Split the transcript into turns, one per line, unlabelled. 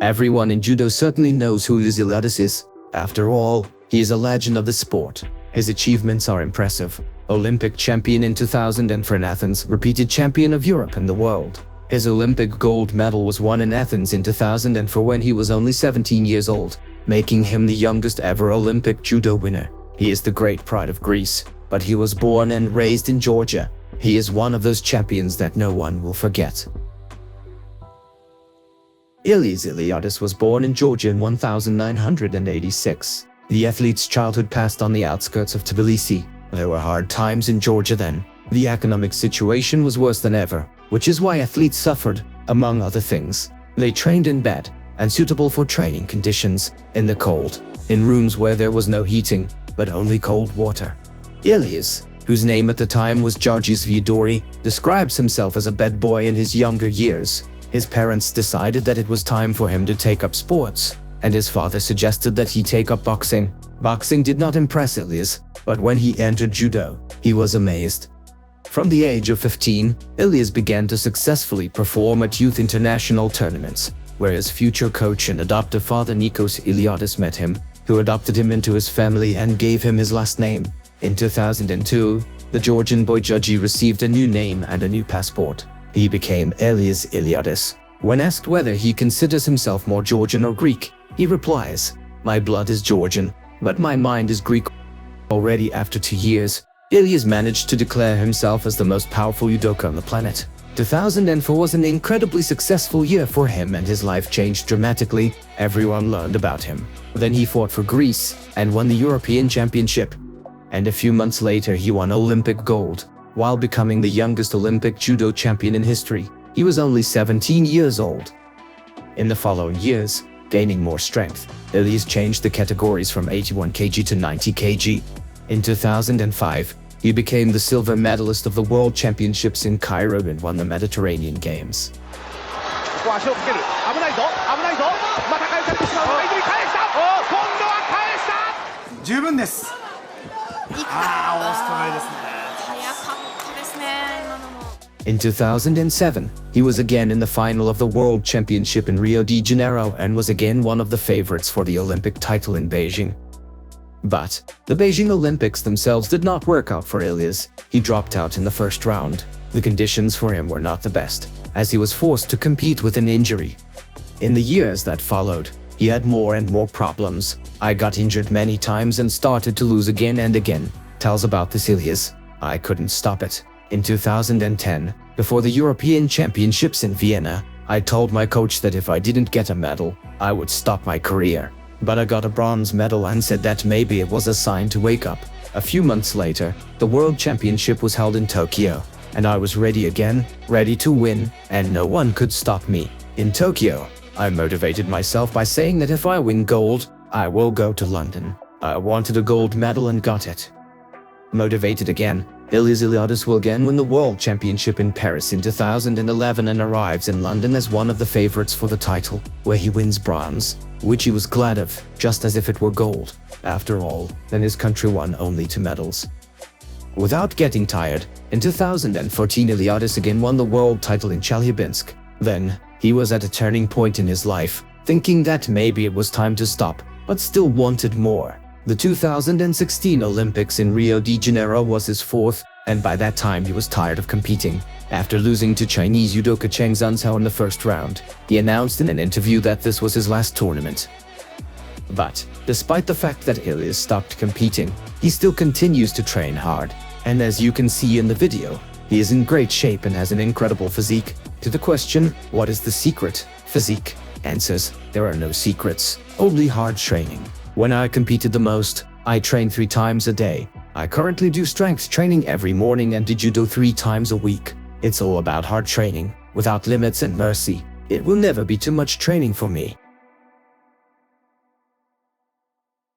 Everyone in judo certainly knows who Ilias Iliadis is. After all, he is a legend of the sport. His achievements are impressive. Olympic champion in 2004 in Athens, repeated champion of Europe and the world. His Olympic gold medal was won in Athens in 2004 when he was only 17 years old, making him the youngest ever Olympic judo winner. He is the great pride of Greece, but he was born and raised in Georgia. He is one of those champions that no one will forget. Ilias Iliadis was born in Georgia in 1986. The athlete's childhood passed on the outskirts of Tbilisi. There were hard times in Georgia then. The economic situation was worse than ever, which is why athletes suffered, among other things. They trained in bed, unsuitable for training conditions, in the cold, in rooms where there was no heating, but only cold water. Ilias, whose name at the time was Georgios Viadori, describes himself as a bed boy in his younger years. His parents decided that it was time for him to take up sports, and his father suggested that he take up boxing. Boxing did not impress Ilias, but when he entered judo, he was amazed. From the age of 15, Ilias began to successfully perform at youth international tournaments, where his future coach and adoptive father Nikos Iliadis met him, who adopted him into his family and gave him his last name. In 2002, the Georgian boy Georgi received a new name and a new passport. He became Ilias Iliadis. When asked whether he considers himself more Georgian or Greek, he replies, "My blood is Georgian, but my mind is Greek." Already after 2 years, Ilias managed to declare himself as the most powerful judoka on the planet. 2004 was an incredibly successful year for him and his life changed dramatically. Everyone learned about him. Then he fought for Greece and won the European Championship. And a few months later he won Olympic gold. While becoming the youngest Olympic judo champion in history, he was only 17 years old. In the following years, gaining more strength, Ilias changed the categories from 81 kg to 90 kg. In 2005, he became the silver medalist of the World Championships in Cairo and won the Mediterranean Games. In 2007, he was again in the final of the World Championship in Rio de Janeiro and was again one of the favorites for the Olympic title in Beijing. But the Beijing Olympics themselves did not work out for Ilias. He dropped out in the first round. The conditions for him were not the best, as he was forced to compete with an injury. In the years that followed, he had more and more problems. "I got injured many times and started to lose again and again," tells about this Ilias. "I couldn't stop it." In 2010, before the European Championships in Vienna, I told my coach that if I didn't get a medal, I would stop my career. But I got a bronze medal and said that maybe it was a sign to wake up. A few months later, the World Championship was held in Tokyo, and I was ready again, ready to win, and no one could stop me. In Tokyo, I motivated myself by saying that if I win gold, I will go to London. I wanted a gold medal and got it. Motivated again, Ilias Iliadis will again win the World Championship in Paris in 2011 and arrives in London as one of the favorites for the title, where he wins bronze, which he was glad of, just as if it were gold. After all, then his country won only 2 medals. Without getting tired, in 2014 Iliadis again won the world title in Chelyabinsk. Then, he was at a turning point in his life, thinking that maybe it was time to stop, but still wanted more. The 2016 Olympics in Rio de Janeiro was his 4th, and by that time he was tired of competing. After losing to Chinese judoka Cheng Zhenzhou in the first round, he announced in an interview that this was his last tournament. But, despite the fact that Ilias stopped competing, he still continues to train hard. And as you can see in the video, he is in great shape and has an incredible physique. To the question, what is the secret? Physique. Answers, there are no secrets, only hard training. When I competed the most, I trained 3 times a day. I currently do strength training every morning and do judo 3 times a week. It's all about hard training, without limits and mercy. It will never be too much training for me.